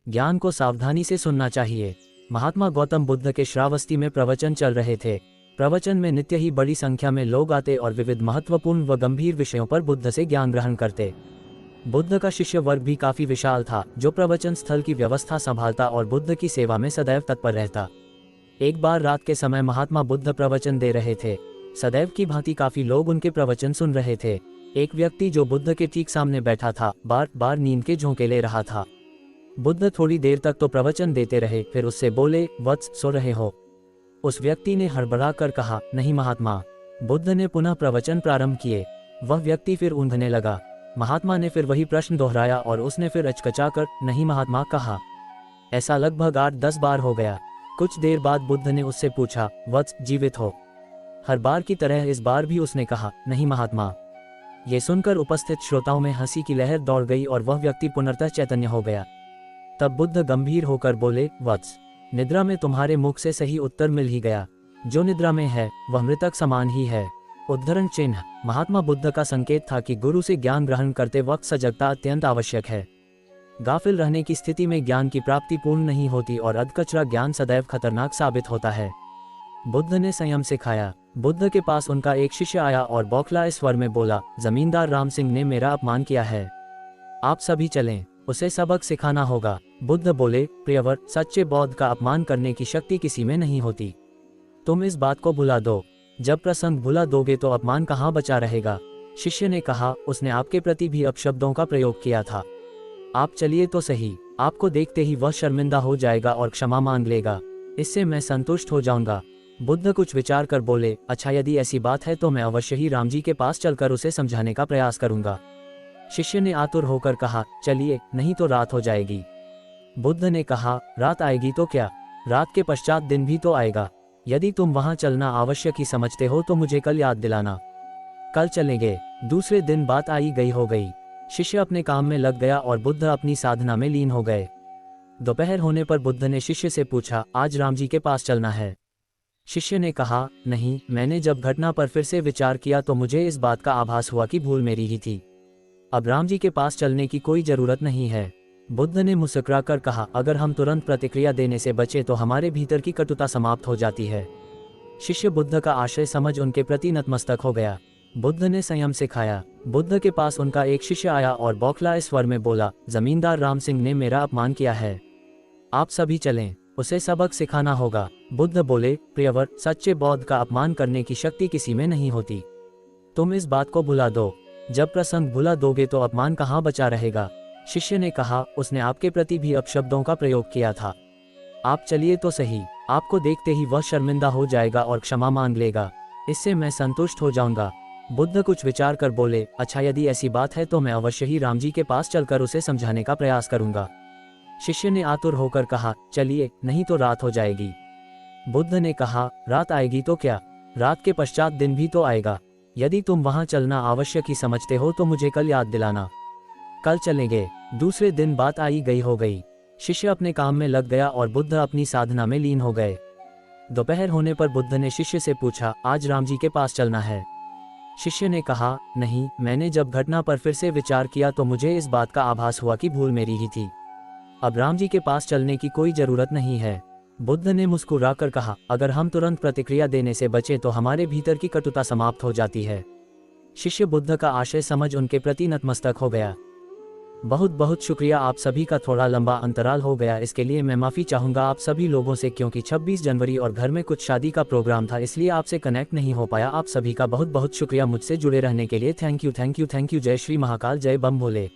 ज्ञान को सावधानी से सुनना चाहिए। महात्मा गौतम बुद्ध के श्रावस्ती में प्रवचन चल रहे थे। प्रवचन में नित्य ही बड़ी संख्या में लोग आते और विविध महत्वपूर्ण व गंभीर विषयों पर बुद्ध से ज्ञान ग्रहण करते। बुद्ध का शिष्य वर्ग भी काफी विशाल था, जो प्रवचन स्थल की व्यवस्था संभालता और बुद्ध की सेवा में सदैव तत्पर रहता। एक बार रात के समय महात्मा बुद्ध प्रवचन दे रहे थे। सदैव की भांति काफी लोग उनके प्रवचन सुन रहे थे। एक व्यक्ति जो बुद्ध के ठीक सामने बैठा था, बार बार नींद के झोंके ले रहा था। बुद्ध थोड़ी देर तक तो प्रवचन देते रहे, फिर उससे बोले, वत्स, सो रहे हो? उस व्यक्ति ने हड़बड़ा कर कहा, नहीं महात्मा। बुद्ध ने पुनः प्रवचन प्रारंभ किए। वह व्यक्ति फिर ऊँघने लगा। महात्मा ने फिर वही प्रश्न दोहराया और उसने फिर अचकचाकर नहीं महात्मा कहा। ऐसा लगभग 8-10 बार हो गया। कुछ देर बाद बुद्ध ने उससे पूछा, वत्स, जीवित हो? हर बार की तरह इस बार भी उसने कहा, नहीं महात्मा। ये सुनकर उपस्थित श्रोताओं में हंसी की लहर दौड़ गई और वह व्यक्ति पुनर्तः चैतन्य हो गया। तब बुद्ध गंभीर होकर बोले, वत्स, निद्रा में तुम्हारे मुख से सही उत्तर मिल ही गया। जो निद्रा में है वह मृतक समान ही है। उद्धरण चिन्ह। महात्मा बुद्ध का संकेत था कि गुरु से ज्ञान ग्रहण करते वक्त सजगता अत्यंत आवश्यक है। गाफिल रहने की स्थिति में ज्ञान की प्राप्ति पूर्ण नहीं होती और अधकचरा ज्ञान सदैव खतरनाक साबित होता है। बुद्ध ने संयम सिखाया। बुद्ध के पास उनका एक शिष्य आया और बौखलाए स्वर में बोला, जमींदार राम सिंह ने मेरा अपमान किया है, आप सभी चलें, उसे सबक सिखाना होगा। बुद्ध बोले, प्रियवर, सच्चे बौद्ध का अपमान करने की शक्ति किसी में नहीं होती। तुम इस बात को भुला दो। जब प्रसंग भुला दोगे तो अपमान कहाँ बचा रहेगा। शिष्य ने कहा, उसने आपके प्रति भी अपशब्दों का प्रयोग किया था। आप चलिए तो सही। आपको देखते ही वह शर्मिंदा हो जाएगा और क्षमा मांग लेगा। इससे मैं संतुष्ट हो जाऊंगा। बुद्ध कुछ विचार कर बोले, अच्छा, यदि ऐसी बात है तो मैं अवश्य ही राम जी के पास चलकर उसे समझाने का प्रयास करूंगा। शिष्य ने आतुर होकर कहा, चलिए, नहीं तो रात हो जाएगी। बुद्ध ने कहा, रात आएगी तो क्या, रात के पश्चात दिन भी तो आएगा। यदि तुम वहां चलना आवश्यक ही समझते हो तो मुझे कल याद दिलाना। कल चलेंगे। दूसरे दिन बात आई गई हो गई। शिष्य अपने काम में लग गया और बुद्ध अपनी साधना में लीन हो गए। दोपहर होने पर बुद्ध ने शिष्य से पूछा, आज राम जी के पास चलना है? शिष्य ने कहा, नहीं, मैंने जब घटना पर फिर से विचार किया तो मुझे इस बात का आभास हुआ कि भूल मेरी ही थी। अब राम जी के पास चलने की कोई जरूरत नहीं है। बुद्ध ने मुस्कुराकर कहा, अगर हम तुरंत प्रतिक्रिया देने से बचे तो हमारे भीतर की कटुता समाप्त हो जाती है। शिष्य बुद्ध का आशय समझ उनके प्रति नतमस्तक हो गया। बुद्ध ने संयम सिखाया। बुद्ध के पास उनका एक शिष्य आया और बौखलाए स्वर में बोला, जमींदार राम सिंह ने मेरा अपमान किया है, आप सभी चलें, उसे सबक सिखाना होगा। बुद्ध बोले, प्रियवर, सच्चे बौद्ध का अपमान करने की शक्ति किसी में नहीं होती। तुम इस बात को भुला दो। जब प्रसंग भुला दोगे तो अपमान कहाँ बचा रहेगा। शिष्य ने कहा, उसने आपके प्रति भी अपशब्दों का प्रयोग किया था। आप चलिए तो सही। आपको देखते ही वह शर्मिंदा हो जाएगा और क्षमा मांग लेगा। इससे मैं संतुष्ट हो जाऊंगा। बुद्ध कुछ विचार कर बोले, अच्छा, यदि ऐसी बात है तो मैं अवश्य ही राम जी के पास चलकर उसे समझाने का प्रयास करूंगा। शिष्य ने आतुर होकर कहा, चलिए, नहीं तो रात हो जाएगी। बुद्ध ने कहा, रात आएगी तो क्या, रात के पश्चात दिन भी तो आएगा। यदि तुम वहां चलना आवश्यक ही समझते हो तो मुझे कल याद दिलाना। कल चलेंगे। दूसरे दिन बात आई गई हो गई। शिष्य अपने काम में लग गया और बुद्ध अपनी साधना में लीन हो गए। दोपहर होने पर बुद्ध ने शिष्य से पूछा, आज राम जी के पास चलना है? शिष्य ने कहा, नहीं, मैंने जब घटना पर फिर से विचार किया तो मुझे इस बात का आभास हुआ कि भूल मेरी ही थी। अब राम जी के पास चलने की कोई जरूरत नहीं है। बुद्ध ने मुस्कुराकर कहा, अगर हम तुरंत प्रतिक्रिया देने से बचे तो हमारे भीतर की कटुता समाप्त हो जाती है। शिष्य बुद्ध का आशय समझ उनके प्रति नतमस्तक हो गया। बहुत बहुत शुक्रिया। आप सभी का थोड़ा लंबा अंतराल हो गया, इसके लिए मैं माफ़ी चाहूँगा आप सभी लोगों से, क्योंकि 26 जनवरी और घर में कुछ शादी का प्रोग्राम था, इसलिए आपसे कनेक्ट नहीं हो पाया। आप सभी का बहुत बहुत शुक्रिया मुझसे जुड़े रहने के लिए। Thank you, thank you, thank you. जय श्री महाकाल, जय बम भोले।